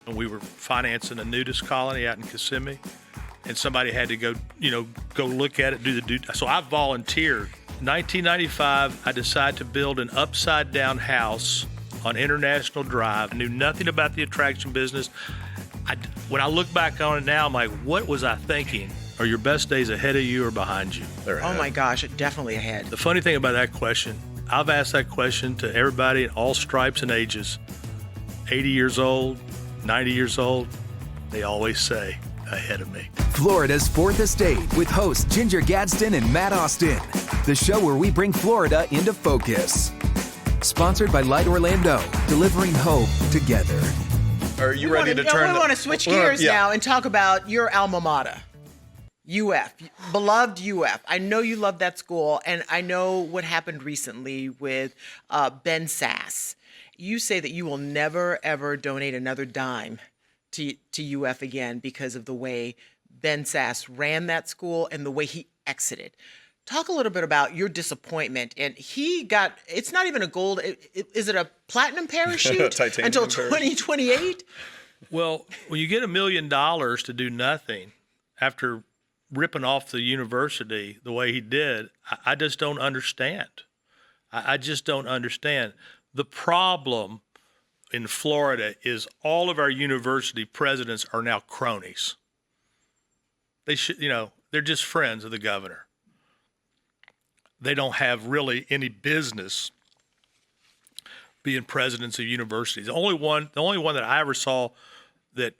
And we were financing a nudist colony out in Kissimmee, and somebody had to go look at it, So I volunteered. 1995, I decided to build an upside-down house on International Drive. I knew nothing about the attraction business. When I look back on it now, I'm like, what was I thinking? Are your best days ahead of you or behind you? Oh my gosh, definitely ahead. The funny thing about that question, I've asked that question to everybody in all stripes and ages. 80 years old, 90 years old, they always say, ahead of me. Florida's Fourth Estate with hosts Ginger Gadsden and Matt Austin. The show where we bring Florida into focus. Sponsored by Light Orlando, delivering hope together. Are you ready to turn? We want to switch gears now and talk about your alma mater, UF, beloved UF. I know you love that school, and I know what happened recently with Ben Sass. You say that you will never, ever donate another dime to UF again because of the way Ben Sass ran that school and the way he exited. Talk a little bit about your disappointment. And he got, it's not even a gold, is it a platinum parachute until 2028? Well, when you get $1 million to do nothing after ripping off the university the way he did, I just don't understand. I just don't understand. The problem in Florida is all of our university presidents are now cronies. They should, they're just friends of the governor. They don't have really any business being presidents of universities. The only one that I ever saw that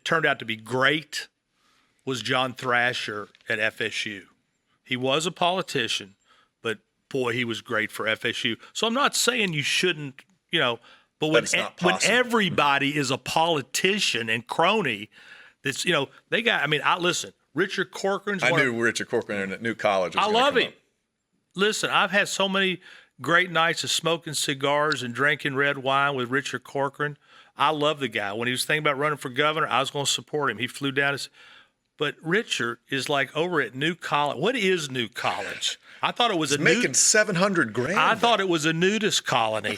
turned out to be great was John Thrasher at FSU. He was a politician, but boy, he was great for FSU. So I'm not saying you shouldn't, but when everybody is a politician and crony, that's, they got, listen, Richard Corcoran's I knew Richard Corcoran at New College. I love him. Listen, I've had so many great nights of smoking cigars and drinking red wine with Richard Corcoran. I love the guy. When he was thinking about running for governor, I was going to support him. He flew down. But Richard is like over at New College. What is New College? I thought it was making $700,000. I thought it was a nudist colony,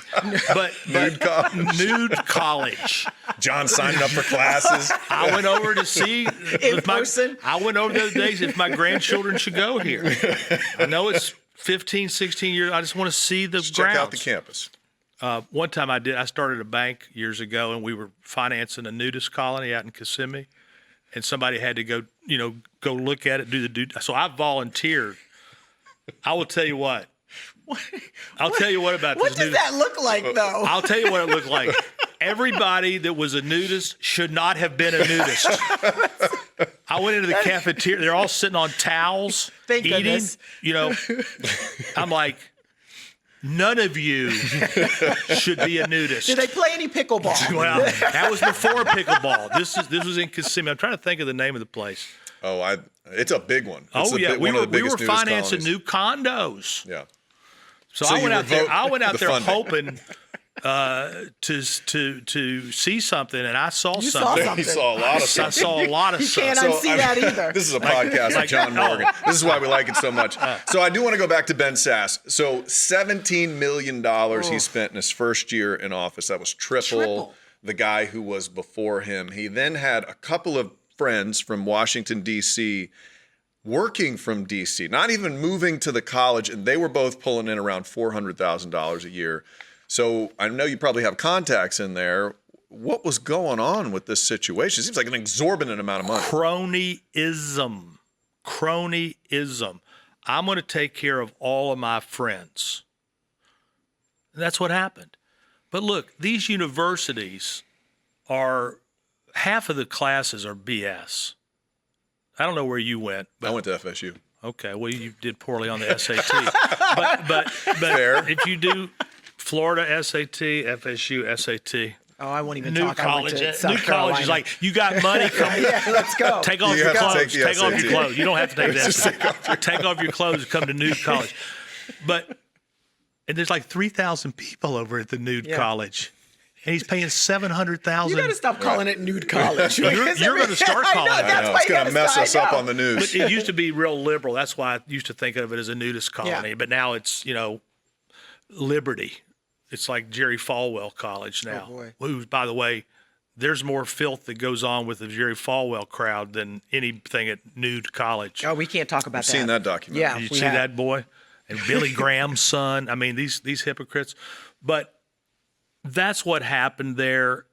but nude college. John signing up for classes. I went over to see in person. I went over the other days if my grandchildren should go here. I know it's 15, 16 years. I just want to see the grounds. Check out the campus. One time I started a bank years ago, and we were financing a nudist colony out in Kissimmee, and somebody had to go look at it, So I volunteered. I will tell you what. I'll tell you what about what this. What does that look like, though? I'll tell you what it looked like. Everybody that was a nudist should not have been a nudist. I went into the cafeteria. They're all sitting on towels, Thank eating. Goodness. I'm like, none of you should be a nudist. Did they play any pickleball? Well, that was before pickleball. This was in Kissimmee. I'm trying to think of the name of the place. Oh, it's a big one. It's we were financing colonies. New condos. Yeah. So I went out there hoping to see something, and I saw something. You saw a lot of stuff. I saw a lot of stuff. You can't unsee that either. This is a podcast with John Morgan. This is why we like it so much. So I do want to go back to Ben Sass. So $17 million he spent in his first year in office. That was triple the guy who was before him. He then had a couple of friends from Washington, D.C., working from D.C., not even moving to the college, and they were both pulling in around $400,000 a year. So I know you probably have contacts in there. What was going on with this situation? It seems like an exorbitant amount of money. Cronyism. I'm going to take care of all of my friends. And that's what happened. But look, these universities half of the classes are BS. I don't know where you went. I went to FSU. Okay, well, you did poorly on the SAT. but Fair. If you do Florida SAT, FSU SAT. Oh, I won't even New talk. college. New college is like, you got money. Come yeah, let's go. Take off your clothes. Take off your clothes. You don't have to take the SAT. Take off your clothes and come to Nude College. And there's like 3,000 people over at the Nude College. And he's paying $700,000. You got to stop calling it Nude College. You're going to start calling it. I know. It's going to mess us up on the news. But it used to be real liberal. That's why I used to think of it as a nudist colony. Yeah. But now it's, Liberty. It's like Jerry Falwell College now. Oh, boy. Who's, by the way, there's more filth that goes on with the Jerry Falwell crowd than anything at Nude College. Oh, we can't talk about I've that. seen that documentary. Yeah, Did you we see have. that boy? And Billy Graham's son. I mean, these hypocrites. But that's what happened there,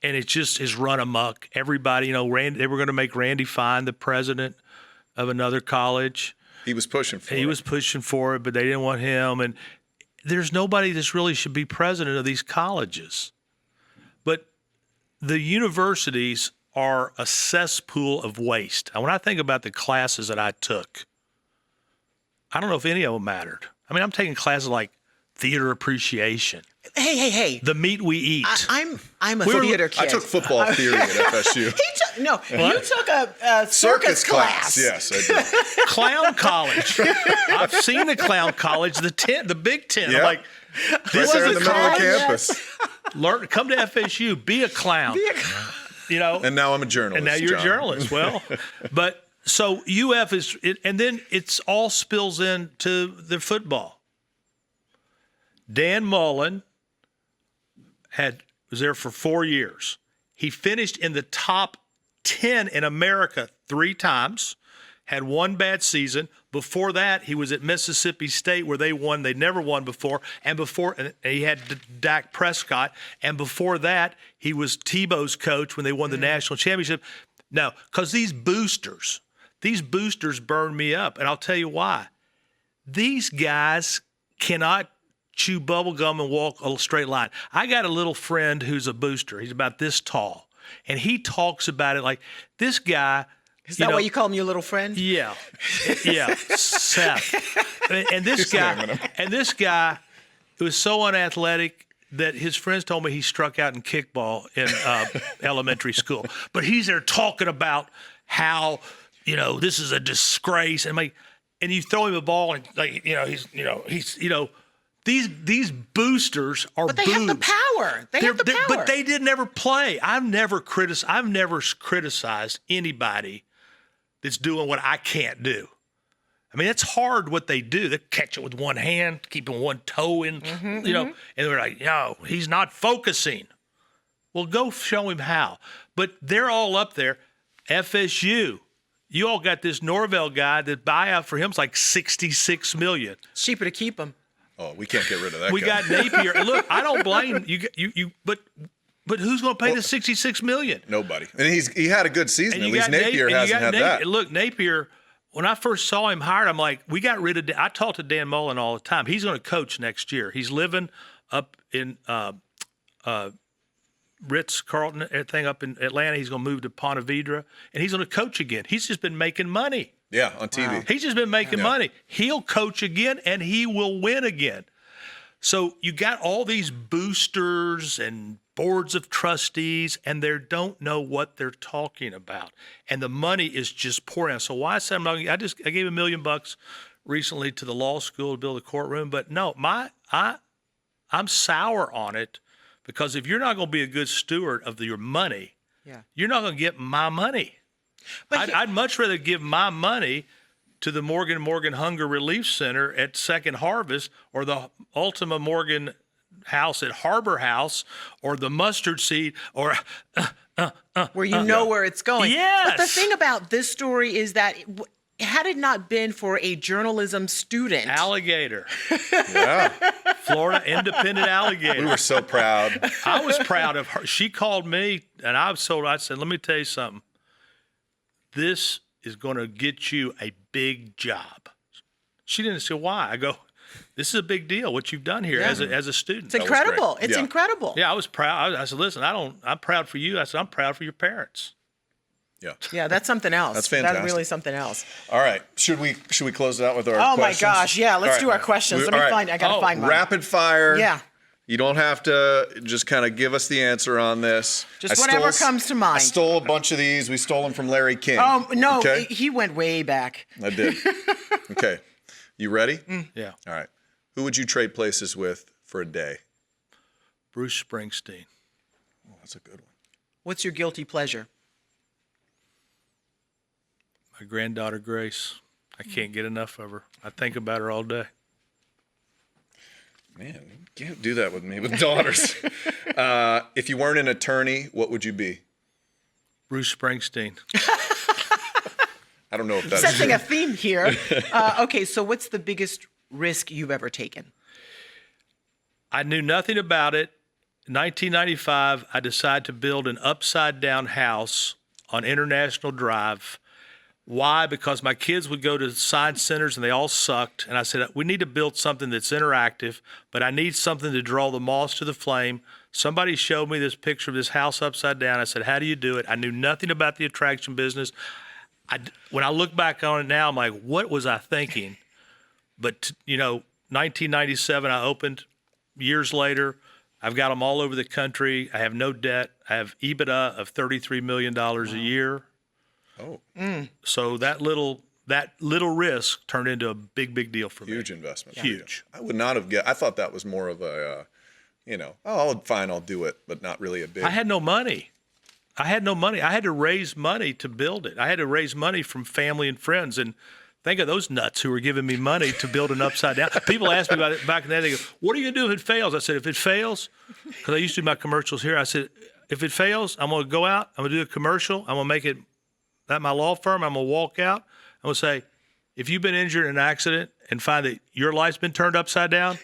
and it just has run amok. Everybody, they were going to make Randy Fine the president of another college. He was pushing for it. He was pushing for it, but they didn't want him. And there's nobody that's really should be president of these colleges. But the universities are a cesspool of waste. And when I think about the classes that I took, I don't know if any of them mattered. I mean, I'm taking classes like theater appreciation, Hey. the meat we eat. I'm a theater kid. I took football theory at FSU. You took a circus class. Yes, I did. Clown college. I've seen the clown college, the Big Ten. Yeah. I'm like, Right this there is in a the middle of college. campus. Come to FSU, be a clown. And now I'm a journalist. And now you're John. a journalist. Well, but so UF is, and then it's all spills into the football. Dan Mullen was there for 4 years. He finished in the top 10 in America 3 times, had one bad season. Before that, he was at Mississippi State where they won. They'd never won before. And he had Dak Prescott. And before that, he was Tebow's coach when they won the national championship. No, because these boosters burn me up. And I'll tell you why. These guys cannot chew bubble gum and walk a straight line. I got a little friend who's a booster. He's about this tall. And he talks about it like this guy. Is that why you call him your little friend? Yeah. Seth. And this guy was so unathletic that his friends told me he struck out in kickball in elementary school. But he's there talking about how, this is a disgrace. And you throw him a ball and these boosters are But they have the power. They have the power. But they did never play. I've never criticized anybody that's doing what I can't do. I mean, it's hard what they do. They catch it with one hand, keeping one toe in, and they're like, no, he's not focusing. Well, go show him how. But they're all up there. FSU, you all got this Norvell guy that buyout for him is like $66 million. It's cheaper to keep him. Oh, we can't get rid of that guy. We got Napier. Look, I don't blame you. But who's going to pay the $66 million? Nobody. And he had a good season. And At least Napier hasn't had that. Look, Napier, when I first saw him hired, I'm like, we got rid of – I talk to Dan Mullen all the time. He's going to coach next year. He's living up in Ritz-Carlton, everything up in Atlanta. He's going to move to Ponte Vedra, and he's going to coach again. He's just been making money. Yeah, on TV. Wow. He's just been making money. He'll coach again, and he will win again. So you got all these boosters and boards of trustees, and they don't know what they're talking about. And the money is just pouring out. So why I said I gave $1 million recently to the law school to build a courtroom. But no, I'm sour on it because if you're not going to be a good steward of your money, you're not going to get my money. But I'd much rather give my money to the Morgan Hunger Relief Center at Second Harvest or the Ultima Morgan House at Harbor House or the Mustard Seed or where you know where it's going. Yes. But the thing about this story is that had it not been for a journalism student. Alligator. Yeah. Florida Independent Alligator. We were so proud. I was proud of her. She called me and I said, let me tell you something. This is going to get you a big job. She didn't say why. I go, this is a big deal, what you've done here as a student. It's incredible. It's incredible. Yeah, I was proud. I said, listen, I'm proud for you. I said, I'm proud for your parents. Yeah. Yeah, that's something else. That's fantastic. That's really something else. All right. Should we close it out with our Oh questions? my gosh. Yeah, let's All do right. our questions. Let All me right. find I gotta find mine. Rapid fire. Yeah. You don't have to just kind of give us the answer on this. Just whatever comes to mind. I stole a bunch of these. We stole them from Larry King. Oh, no, Okay? he went way back. I did. Okay. You ready? Yeah. All right. Who would you trade places with for a day? Bruce Springsteen. Oh, that's a good one. What's your guilty pleasure? My granddaughter, Grace. I can't get enough of her. I think about her all day. Man, you can't do that with me with daughters. If you weren't an attorney, what would you be? Bruce Springsteen. I don't know if that's Sensing true. a theme here. Okay, so what's the biggest risk you've ever taken? I knew nothing about it. In 1995, I decided to build an upside-down house on International Drive. Why? Because my kids would go to science centers and they all sucked. And I said, we need to build something that's interactive, but I need something to draw the moths to the flame. Somebody showed me this picture of this house upside down. I said, how do you do it? I knew nothing about the attraction business. When I look back on it now, I'm like, what was I thinking? But, 1997, I opened. Years later, I've got them all over the country. I have no debt. I have EBITDA of $33 million a year. Oh, So that little risk turned into a big deal for me. huge investment. Huge. I would not have guessed. I thought that was more of a, fine, I'll do it, but not really a big. I had no money. I had to raise money to build it. I had to raise money from family and friends. And think of those nuts who were giving me money to build an upside down. People asked me about it back in the day. They go, what are you going to do if it fails? I said, if it fails, because I used to do my commercials here. I said, if it fails, I'm going to go out. I'm going to do a commercial. I'm going to make it at my law firm. I'm going to walk out. I'm going to say, if you've been injured in an accident and find that your life's been turned upside down,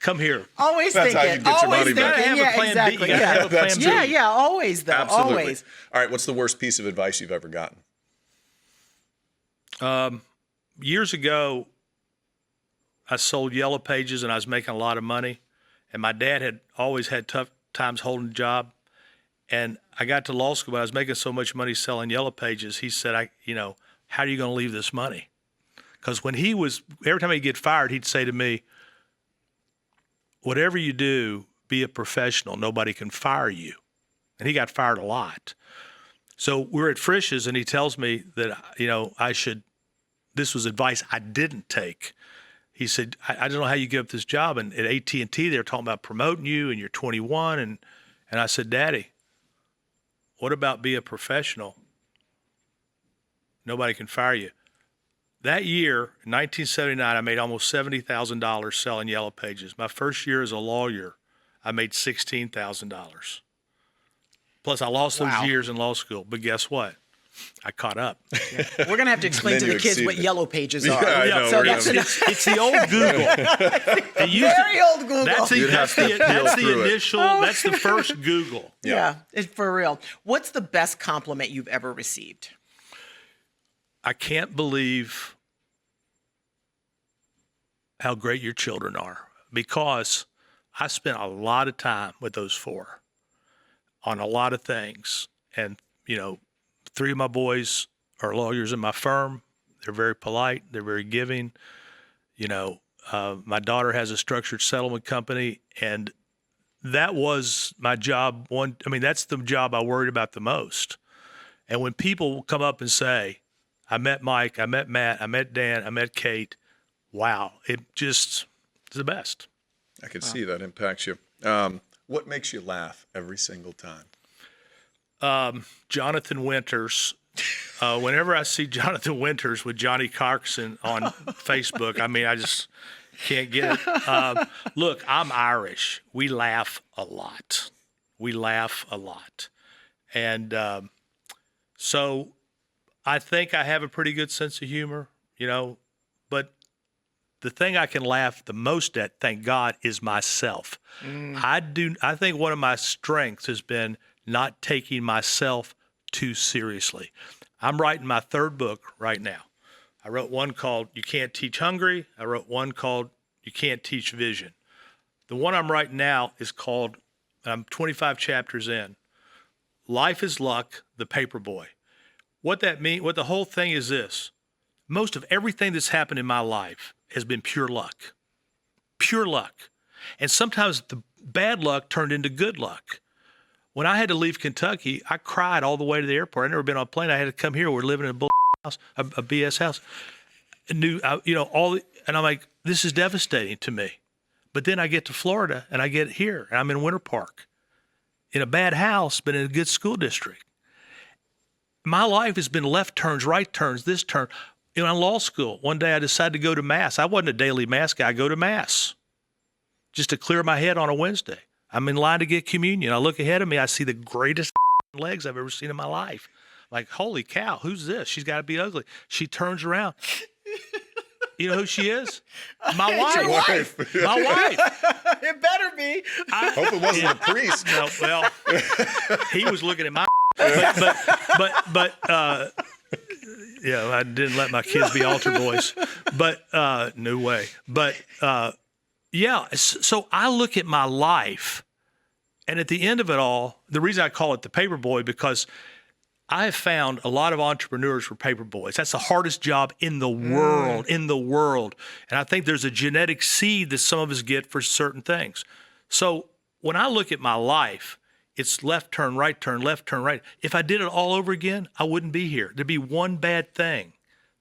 come here. Always That's how thinking. you get your Always money back. thinking. You gotta have a plan B. Exactly. You gotta have a plan That's B. true. Yeah, always though. Absolutely. Always. All right. What's the worst piece of advice you've ever gotten? Years ago, I sold Yellow Pages and I was making a lot of money. And my dad had always had tough times holding a job. And I got to law school, but I was making so much money selling Yellow Pages. He said, how are you going to leave this money? Because every time he'd get fired, he'd say to me, whatever you do, be a professional. Nobody can fire you. And he got fired a lot. So we're at Frisch's and he tells me that, this was advice I didn't take. He said, I don't know how you give up this job. And at AT&T, they're talking about promoting you and you're 21. And I said, Daddy, what about be a professional? Nobody can fire you. That year, in 1979, I made almost $70,000 selling Yellow Pages. My first year as a lawyer, I made $16,000. Plus, I lost those years in law school. But guess what? I caught up. We're going to have to explain to Then the you kids what exceeded it. Yellow Pages are. I know, So we're that's gonna- It's the old Google. very old Google. That's You'd have to peel the through it. initial. That's the first Google. yeah, it's for real. What's the best compliment you've ever received? I can't believe how great your children are, because I spent a lot of time with those four on a lot of things. And, three of my boys are lawyers in my firm. They're very polite. They're very giving. My daughter has a structured settlement company, and that was my job. That's the job I worried about the most. And when people come up and say, I met Mike, I met Matt, I met Dan, I met Kate, wow, it's the best. I could see that impacts you. What makes you laugh every single time? Jonathan Winters. Whenever I see Jonathan Winters with Johnny Carson on Facebook, I just can't get it. Look, I'm Irish. We laugh a lot. And so I think I have a pretty good sense of humor, but the thing I can laugh the most at, thank God, is myself. I think one of my strengths has been not taking myself too seriously. I'm writing my third book right now. I wrote one called You Can't Teach Hungry. I wrote one called You Can't Teach Vision. The one I'm writing now is called, I'm 25 chapters in, Life is Luck, the Paperboy. What that means, what the whole thing is this: most of everything that's happened in my life has been pure luck. Pure luck. And sometimes the bad luck turned into good luck. When I had to leave Kentucky, I cried all the way to the airport. I'd never been on a plane. I had to come here. We're living in a bull house, a BS house. And I'm like, this is devastating to me. But then I get to Florida and I get here and I'm in Winter Park in a bad house, but in a good school district. My life has been left turns, right turns, this turn. In law school, one day I decided to go to Mass. I wasn't a daily Mass guy. I go to Mass just to clear my head on a Wednesday. I'm in line to get communion. I look ahead of me. I see the greatest legs I've ever seen in my life. Like, holy cow, who's this? She's got to be ugly. She turns around. You know who she is? My wife. Your wife. My wife. It better be. Hope it wasn't a priest. No, well, he was looking at my. But yeah, I didn't let my kids be altar boys. But no way. But yeah, so I look at my life, and at the end of it all, the reason I call it the paper boy, because I have found a lot of entrepreneurs were paper boys. That's the hardest job in the world, And I think there's a genetic seed that some of us get for certain things. So when I look at my life, it's left turn, right turn, left turn, right. If I did it all over again, I wouldn't be here. There'd be one bad thing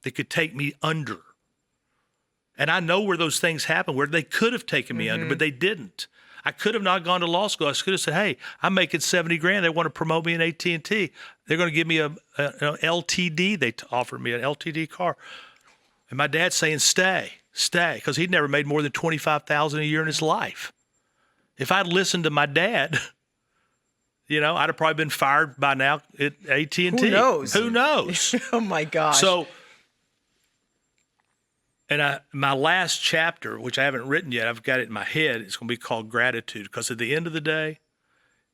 that could take me under. And I know where those things happen, where they could have taken me under, but they didn't. I could have not gone to law school. I could have said, hey, I'm making $70,000. They want to promote me in AT&T. They're going to give me an LTD. They offered me an LTD car. And my dad's saying, stay, because he'd never made more than $25,000 a year in his life. If I'd listened to my dad, I'd have probably been fired by now at AT&T. Who knows? Who knows? Oh, my gosh. So, and my last chapter, which I haven't written yet, I've got it in my head, it's going to be called Gratitude. Because at the end of the day,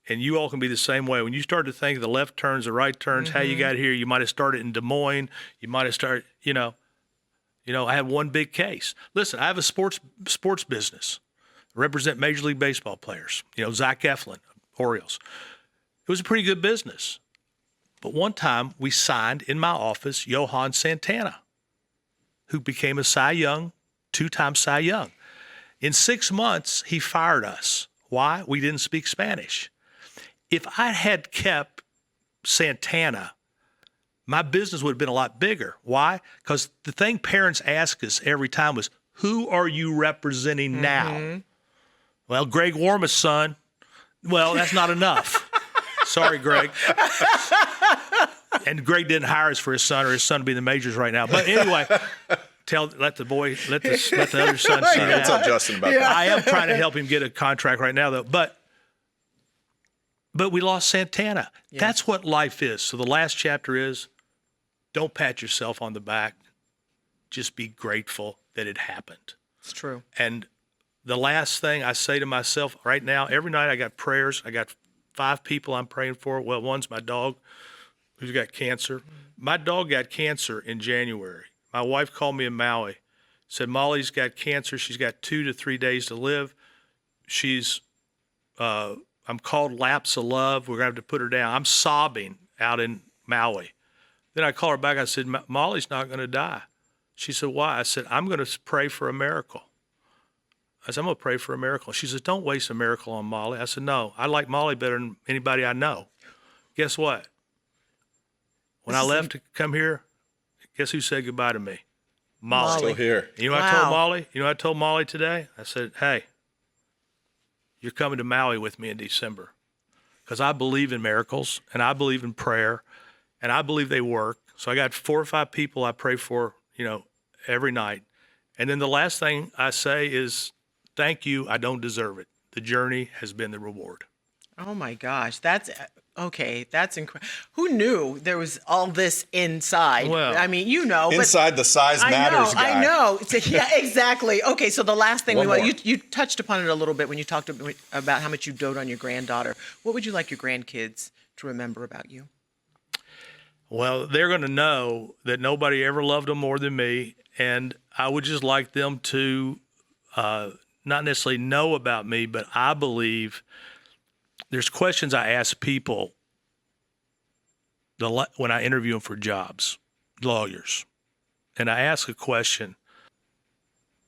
and you all can be the same way, when you start to think of the left turns, the right turns, how you got here, you might have started in Des Moines, you might have started, I have one big case. Listen, I have a sports business. I represent Major League Baseball players. Zach Eflin, Orioles. It was a pretty good business. But one time we signed in my office Johan Santana, who became a Cy Young, 2-time Cy Young. In 6 months, he fired us. Why? We didn't speak Spanish. If I had kept Santana, my business would have been a lot bigger. Why? Because the thing parents ask us every time was, who are you representing now? Well, Greg Warma's son. Well, that's not enough. Sorry, Greg. And Greg didn't hire us for his son, or his son to be in the majors right now. But anyway, let the other son see that. I'll tell Justin about that. I am trying to help him get a contract right now, though. But we lost Santana. Yeah. That's what life is. So the last chapter is, don't pat yourself on the back. Just be grateful that it happened. It's true. And the last thing I say to myself right now, every night I got prayers. I got 5 people I'm praying for. Well, one's my dog, who's got cancer. My dog got cancer in January. My wife called me in Maui, said, Molly's got cancer. She's got 2 to 3 days to live. I'm called lapse of love. We're going to have to put her down. I'm sobbing out in Maui. Then I call her back. I said, Molly's not going to die. She said, why? I said, I'm going to pray for a miracle. I said, I'm going to pray for a miracle. She said, don't waste a miracle on Molly. I said, no, I like Molly better than anybody I know. Guess what? When I left to come here, guess who said goodbye to me? Molly. Still here. You know what I told Molly? You know what I told Molly today? I said, hey, you're coming to Maui with me in December. Because I believe in miracles, and I believe in prayer, and I believe they work. So I got 4 or 5 people I pray for, every night. And then the last thing I say is, thank you, I don't deserve it. The journey has been the reward. Oh my gosh, that's okay. That's incredible. Who knew there was all this inside? Well, I mean, inside the size matters guy. I know. Yeah, exactly. Okay, so the last thing One you touched upon it a little bit when you talked about how much you dote on your granddaughter. What would you like your grandkids to remember about you? Well, they're going to know that nobody ever loved them more than me, and I would just like them to not necessarily know about me, but I believe there's questions I ask people when I interview them for jobs, lawyers. And I ask a question,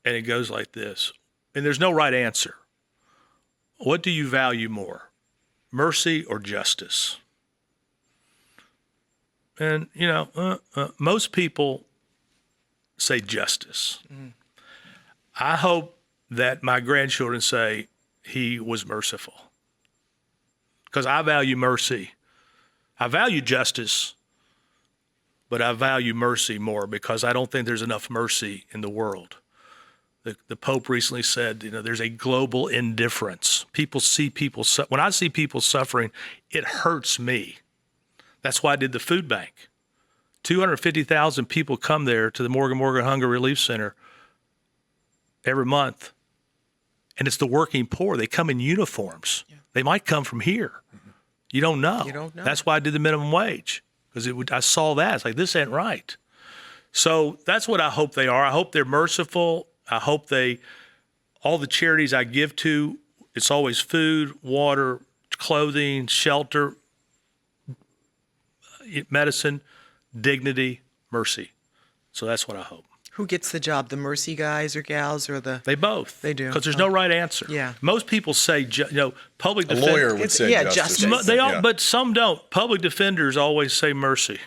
and it goes like this. And there's no right answer. What do you value more, mercy or justice? And, most people say justice. I hope that my grandchildren say he was merciful. Because I value mercy. I value justice, but I value mercy more because I don't think there's enough mercy in the world. The Pope recently said, there's a global indifference. People see people. When I see people suffering, it hurts me. That's why I did the food bank. 250,000 people come there to the Morgan Hunger Relief Center every month. And it's the working poor. They come in uniforms. Yeah. They might come from here. Mm-hmm. You don't know. That's why I did the minimum wage, because I saw that. It's like, this ain't right. So that's what I hope they are. I hope they're merciful. I hope all the charities I give to, it's always food, water, clothing, shelter, medicine, dignity, mercy. So that's what I hope. Who gets the job, the mercy guys or gals or the? They both. They do. Because there's no right answer. Yeah. Most people say, public defender. A lawyer would say justice. They all, but some don't. Public defenders always say mercy.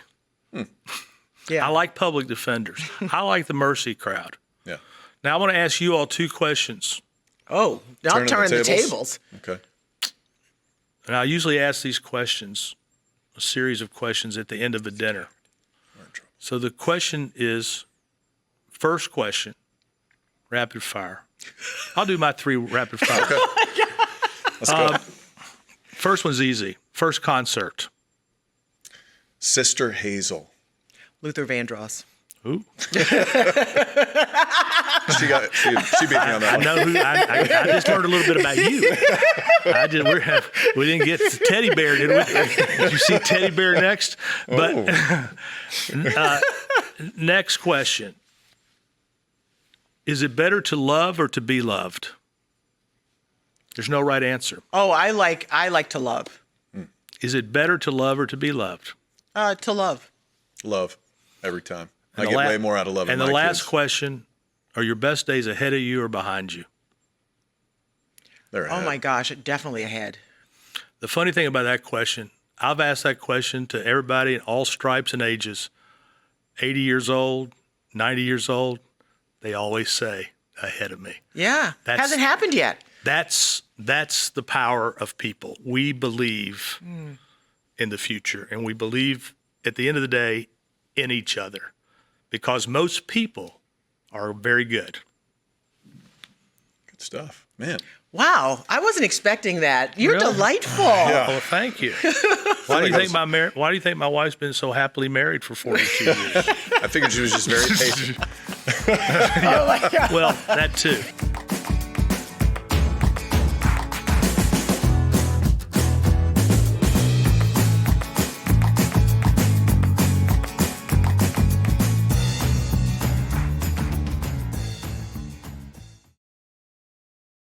Yeah. I like public defenders. I like the mercy crowd. Yeah. Now I want to ask you all 2 questions. Oh, not turn the tables. Okay. And I usually ask these questions, a series of questions at the end of a dinner. So the question is, first question, rapid fire. I'll do my 3 rapid fire. Okay. Let's go. First one's easy. First concert. Sister Hazel. Luther Vandross. Ooh. She beat me on that I one. know who. I just learned a little bit about you. We didn't get to Teddy Bear, did we? Did you see Teddy Bear next? But next question. Is it better to love or to be loved? There's no right answer. Oh, I like to love. Is it better to love or to be loved? To love. Love. Every time. I get way more out of loving And my the last kids. question, are your best days ahead of you or behind you? They're ahead. Oh my gosh, definitely ahead. The funny thing about that question, I've asked that question to everybody in all stripes and ages, 80 years old, 90 years old. They always say ahead of me. Yeah. Hasn't happened yet. That's the power of people. We believe in the future, and we believe at the end of the day in each other, because most people are very good. Good stuff. Man. Wow, I wasn't expecting that. You're Really? delightful. Yeah. Well, thank you. Why do you think my wife's been so happily married for 42 years? I figured she was just very patient. Oh my God. Well, that too.